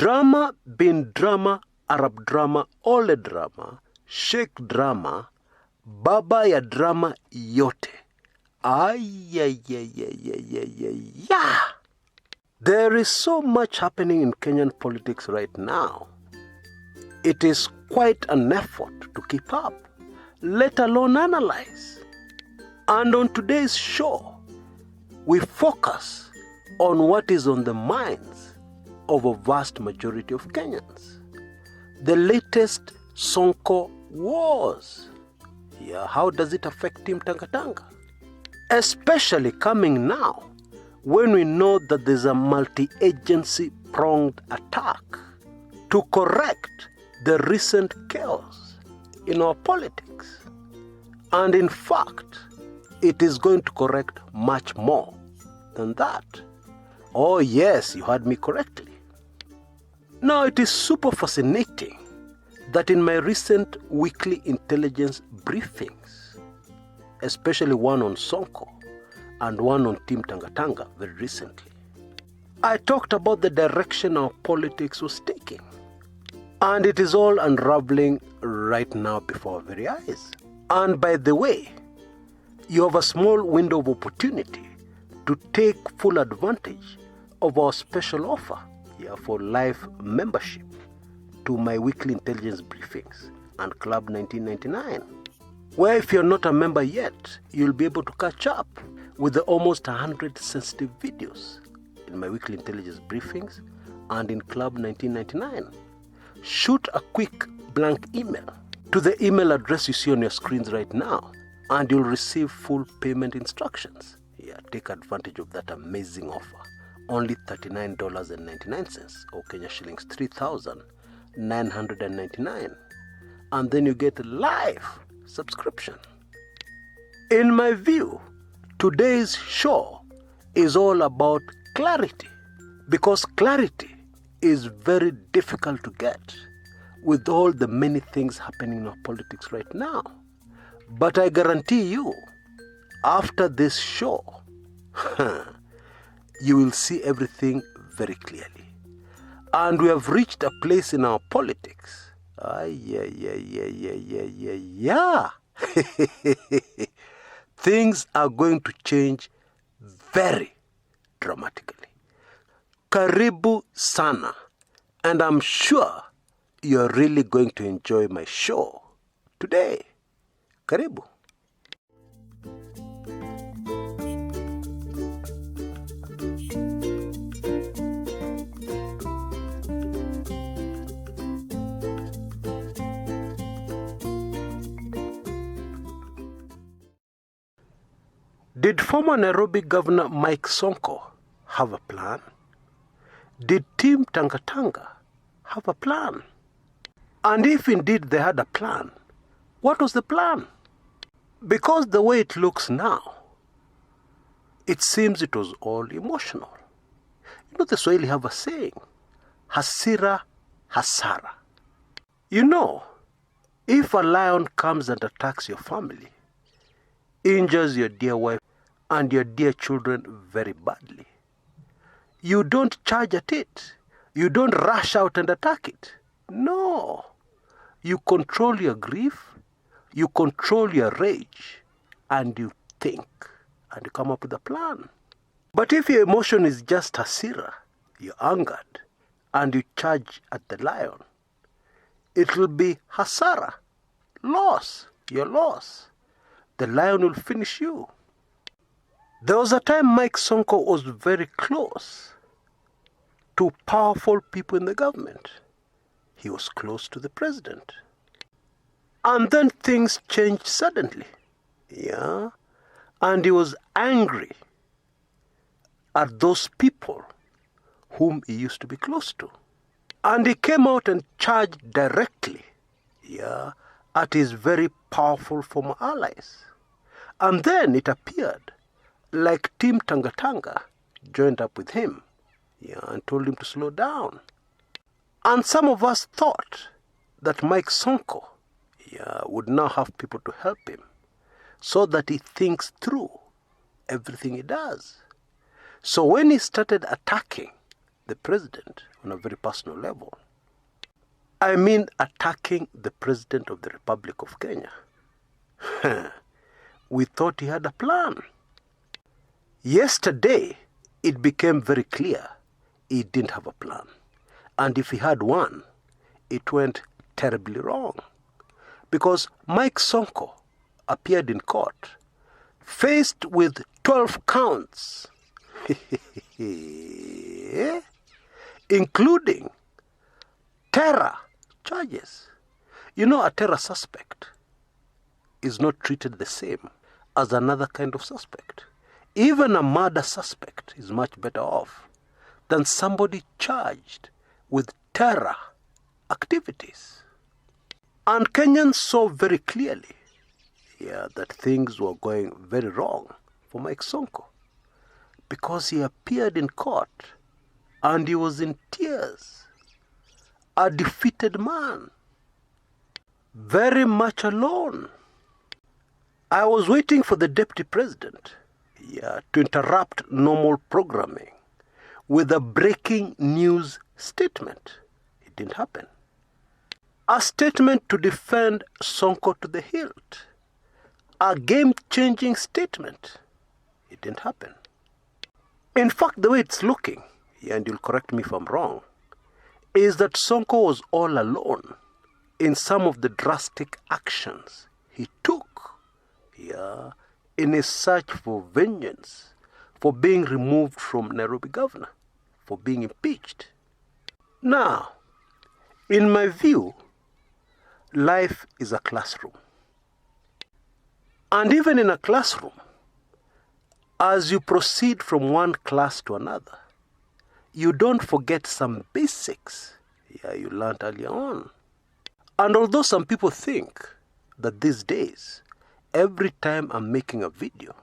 Drama bin drama, Arab drama, ole drama, Sheikh drama, baba ya drama yote. Yeah. There is so much happening in Kenyan politics right now. It is quite an effort to keep up, let alone analyze. And on today's show, we focus on what is on the minds of a vast majority of Kenyans. The latest Sonko Woes. Yeah, how does it affect Team Tanga Tanga? Especially coming now, when we know that there's a multi-agency pronged attack to correct the recent chaos in our politics. And in fact, it is going to correct much more than that. Oh yes, you heard me correctly. Now it is super fascinating that in my recent weekly intelligence briefings, especially one on Sonko and one on Team Tanga Tanga very recently, I talked about the direction our politics was taking. And it is all unraveling right now before our very eyes. And by the way, you have a small window of opportunity to take full advantage of our special offer for live membership to my weekly intelligence briefings and Club 1999, where if you're not a member yet, you'll be able to catch up with the almost 100 sensitive videos in my weekly intelligence briefings and in Club 1999. Shoot a quick blank email to the email address you see on your screens right now, and you'll receive full payment instructions. Take advantage of that amazing offer. Only $39.99, or Kenya shillings 3,999. And then you get a live subscription. In my view, today's show is all about clarity, because clarity is very difficult to get with all the many things happening in our politics right now. But I guarantee you, after this show, you will see everything very clearly. And we have reached a place in our politics. Things are going to change very dramatically. Karibu sana. And I'm sure you're really going to enjoy my show today. Karibu. Did former Nairobi Governor Mike Sonko have a plan? Did Team Tanga Tanga have a plan? And if indeed they had a plan, what was the plan? Because the way it looks now, it seems it was all emotional. You know, the Swahili have a saying, hasira hasara. You know, if a lion comes and attacks your family, injures your dear wife and your dear children very badly, you don't charge at it. You don't rush out and attack it. No. You control your grief, you control your rage, and you think, and you come up with a plan. But if your emotion is just hasira, you're angered, and you charge at the lion, it will be hasara, loss, your loss. The lion will finish you. There was a time Mike Sonko was very close to powerful people in the government. He was close to the president. And then things changed suddenly. And he was angry at those people whom he used to be close to. And he came out and charged directly, at his very powerful former allies. And then it appeared like Team Tanga Tanga joined up with him, and told him to slow down. And some of us thought that Mike Sonko would now have people to help him so that he thinks through everything he does. So when he started attacking the president, on a very personal level. I mean attacking the President of the Republic of Kenya. We thought he had a plan. Yesterday, it became very clear he didn't have a plan. And if he had one, it went terribly wrong. Because Mike Sonko appeared in court, faced with 12 counts, including terror charges. You know, a terror suspect is not treated the same as another kind of suspect. Even a murder suspect is much better off than somebody charged with terror activities. And Kenyans saw very clearly that things were going very wrong for Mike Sonko, because he appeared in court and he was in tears, a defeated man, very much alone. I was waiting for the deputy president to interrupt normal programming with a breaking news statement. It didn't happen. A statement to defend Sonko to the hilt. A game-changing statement. It didn't happen. In fact, the way it's looking, and you'll correct me if I'm wrong, is that Sonko was all alone in some of the drastic actions he took in his search for vengeance, for being removed from Nairobi governor, for being impeached. Now, in my view, life is a classroom. And even in a classroom, as you proceed from one class to another, you don't forget some basics you learned earlier on. And although some people think that these days, every time I'm making a video,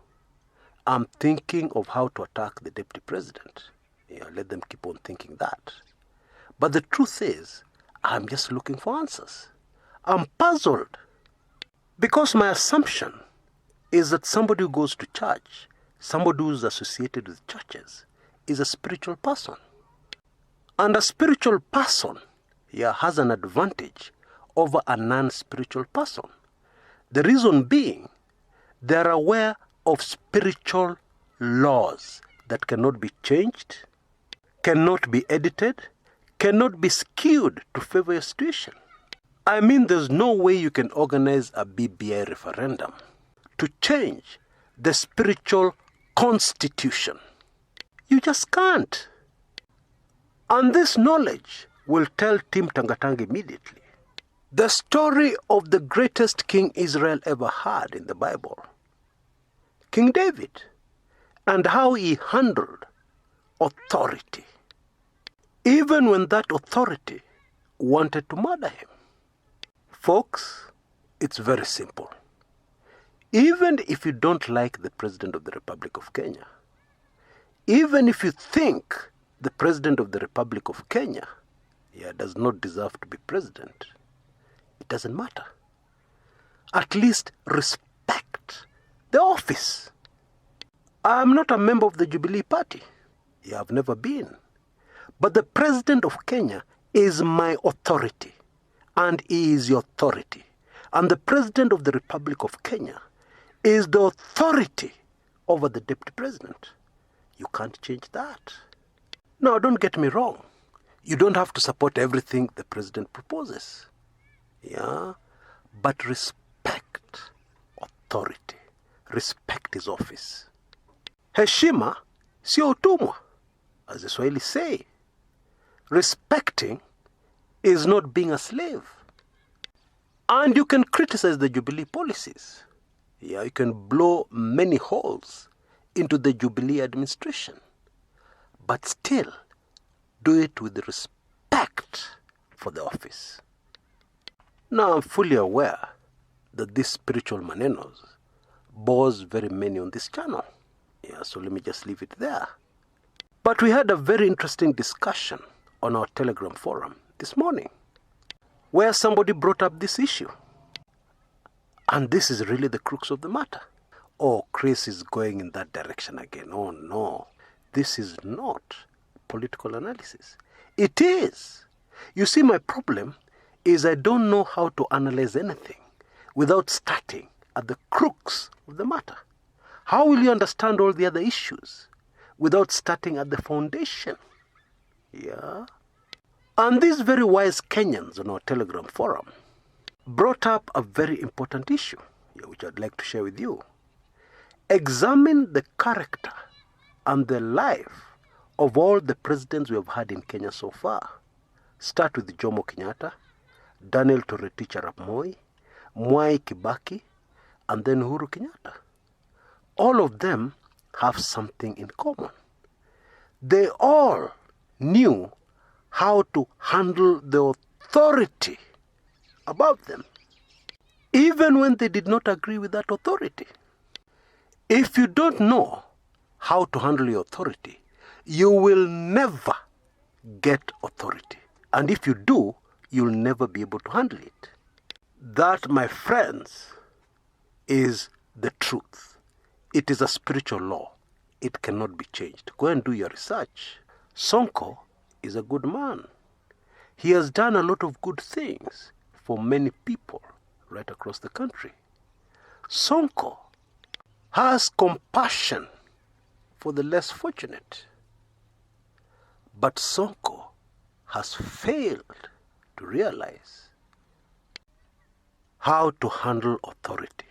I'm thinking of how to attack the deputy president. Let them keep on thinking that. But the truth is, I'm just looking for answers. I'm puzzled. Because my assumption is that somebody who goes to church, somebody who's associated with churches, is a spiritual person. And a spiritual person has an advantage over a non-spiritual person. The reason being, they're aware of spiritual laws that cannot be changed, cannot be edited, cannot be skewed to favor your situation. I mean, there's no way you can organize a BBI referendum to change the spiritual constitution. You just can't. And this knowledge will tell Team Tanga Tanga immediately the story of the greatest king Israel ever had in the Bible, King David, and how he handled authority, even when that authority wanted to murder him. Folks, it's very simple. Even if you don't like the President of the Republic of Kenya, even if you think the President of the Republic of Kenya does not deserve to be president, it doesn't matter. At least respect the office. I'm not a member of the Jubilee Party. I've never been. But the President of Kenya is my authority, and he is your authority. And the President of the Republic of Kenya is the authority over the Deputy President. You can't change that. Now, don't get me wrong. You don't have to support everything the President proposes. But respect authority. Respect his office. Heshima sio utumwa, as the Swahili say. Respecting is not being a slave. And you can criticize the Jubilee policies. You can blow many holes into the Jubilee administration. But still, do it with respect for the office. Now, I'm fully aware that these spiritual manenos bores very many on this channel. So let me just leave it there. But we had a very interesting discussion on our Telegram forum this morning, where somebody brought up this issue. And this is really the crux of the matter. Oh, Chris is going in that direction again. Oh, no. This is not political analysis. It is. You see, my problem is I don't know how to analyze anything without starting at the crux of the matter. How will you understand all the other issues without starting at the foundation? Yeah. And these very wise Kenyans on our Telegram forum brought up a very important issue, which I'd like to share with you. Examine the character and the life of all the presidents we have had in Kenya so far. Start with Jomo Kenyatta, Daniel Toroitich arap Moi, Mwai Kibaki, and then Uhuru Kenyatta. All of them have something in common. They all knew how to handle the authority above them, even when they did not agree with that authority. If you don't know how to handle your authority, you will never get authority. And if you do, you'll never be able to handle it. That, my friends, is the truth. It is a spiritual law. It cannot be changed. Go and do your research. Sonko is a good man. He has done a lot of good things for many people right across the country. Sonko has compassion for the less fortunate. But Sonko has failed to realize how to handle authority,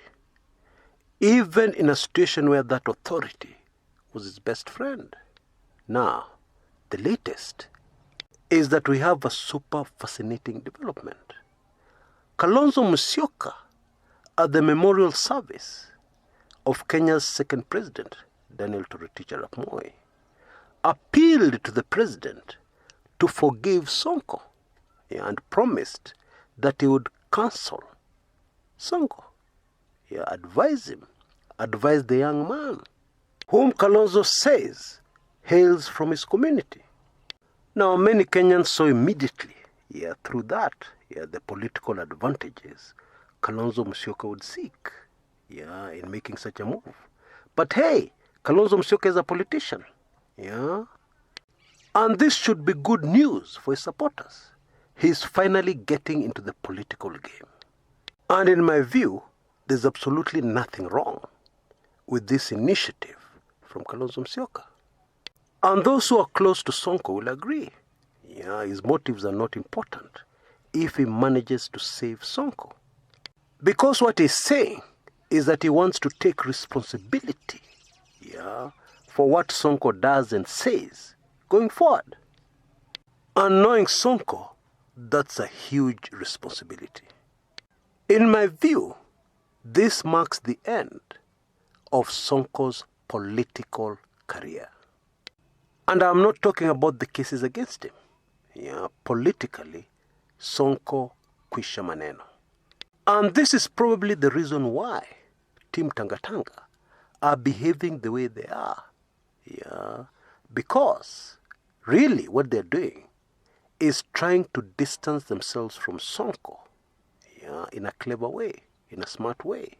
even in a situation where that authority was his best friend. Now, the latest is that we have a super fascinating development. Kalonzo Musyoka, at the memorial service of Kenya's second president, Daniel Toroitich arap Moi, appealed to the president to forgive Sonko and promised that he would counsel Sonko. Advise the young man, whom Kalonzo says hails from his community. Now, many Kenyans saw immediately, through that, the political advantages Kalonzo Musyoka would seek, in making such a move. But hey, Kalonzo Musyoka is a politician, and this should be good news for his supporters. He's finally getting into the political game. And in my view, there's absolutely nothing wrong with this initiative from Kalonzo Musyoka. And those who are close to Sonko will agree. His motives are not important if he manages to save Sonko. Because what he's saying is that he wants to take responsibility, for what Sonko does and says going forward. And knowing Sonko, that's a huge responsibility. In my view, this marks the end of Sonko's political career. And I'm not talking about the cases against him. Politically, Sonko kwisha maneno. And this is probably the reason why Team Tanga Tanga are behaving the way they are. Because really what they're doing is trying to distance themselves from Sonko, in a clever way, in a smart way,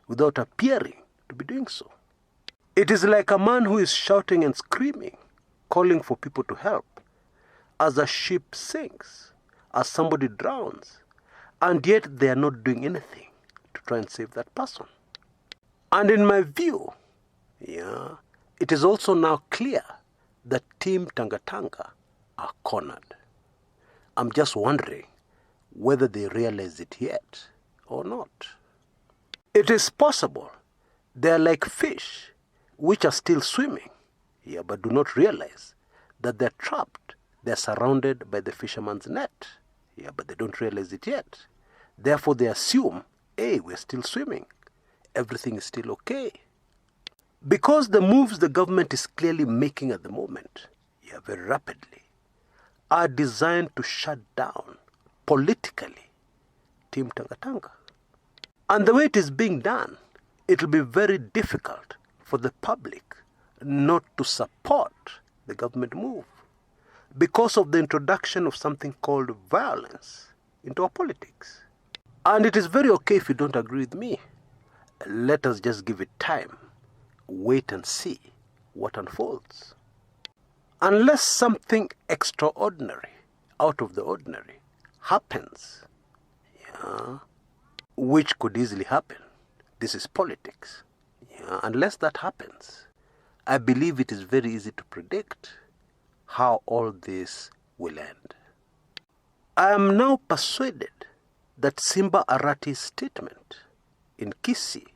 without appearing to be doing so. It is like a man who is shouting and screaming, calling for people to help, as a ship sinks, as somebody drowns, and yet they are not doing anything to try and save that person. And in my view, it is also now clear that Team Tanga Tanga are cornered. I'm just wondering whether they realize it yet or not. It is possible they are like fish which are still swimming, but do not realize that they're trapped. They're surrounded by the fisherman's net, but they don't realize it yet. Therefore, they assume, hey, we're still swimming. Everything is still okay. Because the moves the government is clearly making at the moment, very rapidly, are designed to shut down politically Team Tanga Tanga. And the way it is being done, it will be very difficult for the public not to support the government move because of the introduction of something called violence into our politics. And it is very okay if you don't agree with me. Let us just give it time. Wait and see what unfolds. unless something extraordinary, out of the ordinary, happens, which could easily happen. This is politics. Unless that happens, I believe it is very easy to predict how all this will end. I am now persuaded that Simba Arati's statement in Kisii,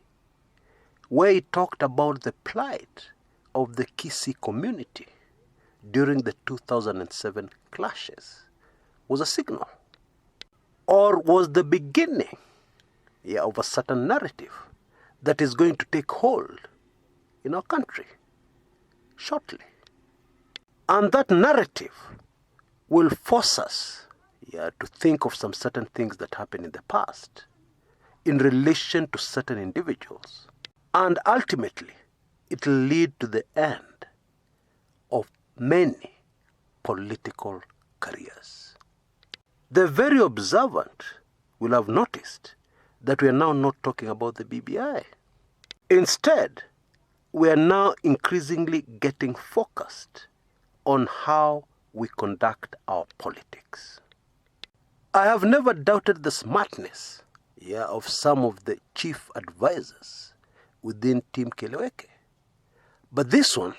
where he talked about the plight of the Kisii community during the 2007 clashes, was a signal, or was the beginning of a certain narrative that is going to take hold in our country shortly. And that narrative will force us to think of some certain things that happened in the past in relation to certain individuals. And ultimately, it will lead to the end of many political careers. The very observant will have noticed that we are now not talking about the BBI. Instead, we are now increasingly getting focused on how we conduct our politics. I have never doubted the smartness of some of the chief advisors within Team Keleweke. But this one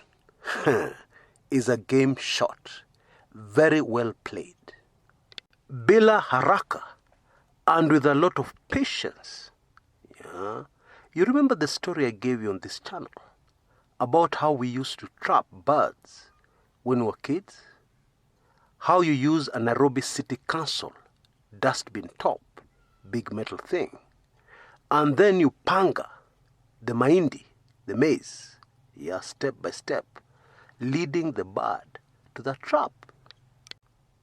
is a game shot, very well played. Bila haraka and with a lot of patience. You remember the story I gave you on this channel about how we used to trap birds when we were kids? How you use a Nairobi City Council dustbin top, big metal thing, and then you panga the mahindi, the maize, step by step, leading the bird to the trap.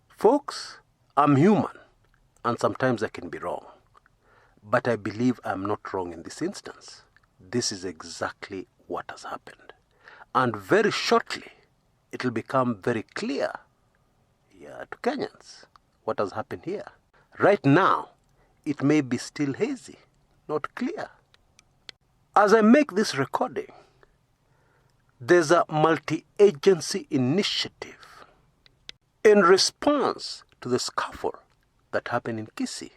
Folks, I'm human, and sometimes I can be wrong. But I believe I'm not wrong in this instance. This is exactly what has happened. And very shortly, it will become very clear to Kenyans what has happened here. Right now, it may be still hazy, not clear. As I make this recording, there's a multi-agency initiative in response to the scuffle that happened in Kisii.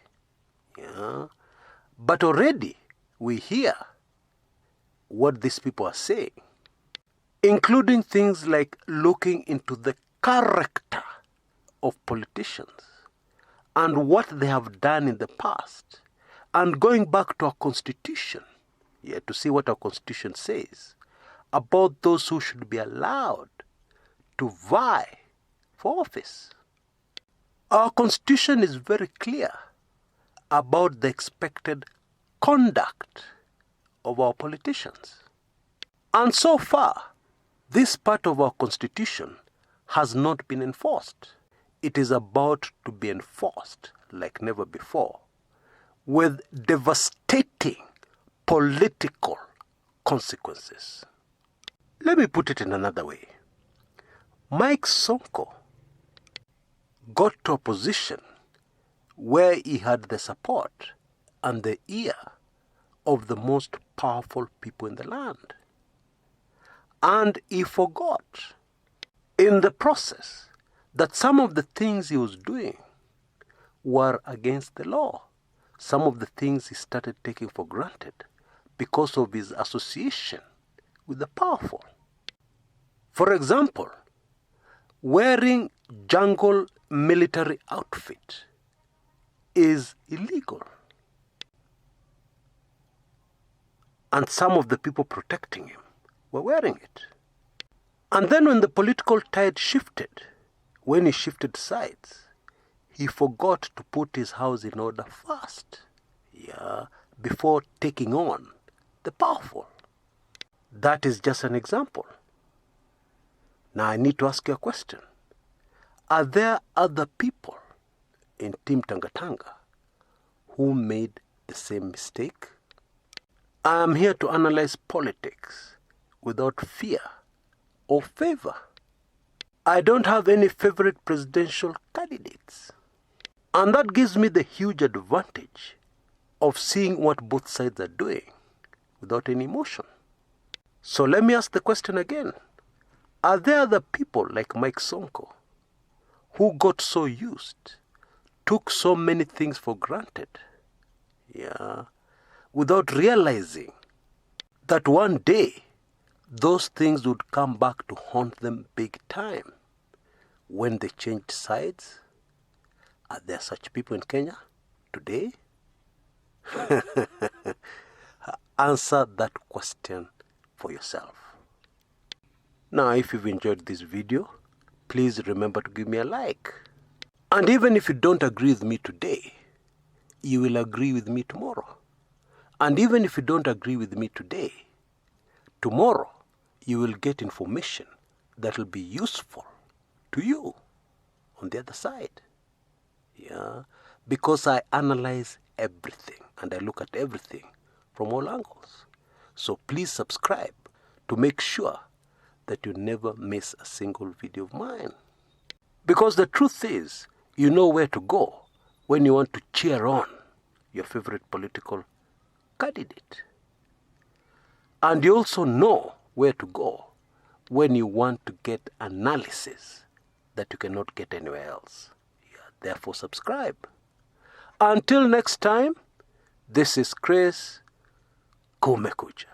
But already we hear what these people are saying, including things like looking into the character of politicians and what they have done in the past, and going back to our constitution to see what our constitution says about those who should be allowed to vie for office. Our constitution is very clear about the expected conduct of our politicians. And so far, this part of our constitution has not been enforced. It is about to be enforced like never before, with devastating political consequences. Let me put it in another way. Mike Sonko got to a position where he had the support and the ear of the most powerful people in the land. And he forgot in the process that some of the things he was doing were against the law. Some of the things he started taking for granted because of his association with the powerful. For example, wearing jungle military outfit is illegal. And some of the people protecting him were wearing it. And then when the political tide shifted, when he shifted sides, he forgot to put his house in order first, before taking on the powerful. That is just an example. Now I need to ask you a question. Are there other people in Team Tanga Tanga who made the same mistake? I am here to analyze politics without fear or favor. I don't have any favorite presidential candidates. And that gives me the huge advantage of seeing what both sides are doing without any emotion. So let me ask the question again. Are there other people like Mike Sonko who got so used, took so many things for granted, without realizing that one day those things would come back to haunt them big time when they changed sides? Are there such people in Kenya today? Answer that question for yourself. Now, if you've enjoyed this video, please remember to give me a like. And even if you don't agree with me today, you will agree with me tomorrow. And even if you don't agree with me today, tomorrow you will get information that will be useful to you on the other side. Because I analyze everything and I look at everything from all angles. So please subscribe to make sure that you never miss a single video of mine. Because the truth is, you know where to go when you want to cheer on your favorite political candidate. And you also know where to go when you want to get analysis that you cannot get anywhere else. Therefore, subscribe. Until next time, this is Chris Kumekucha.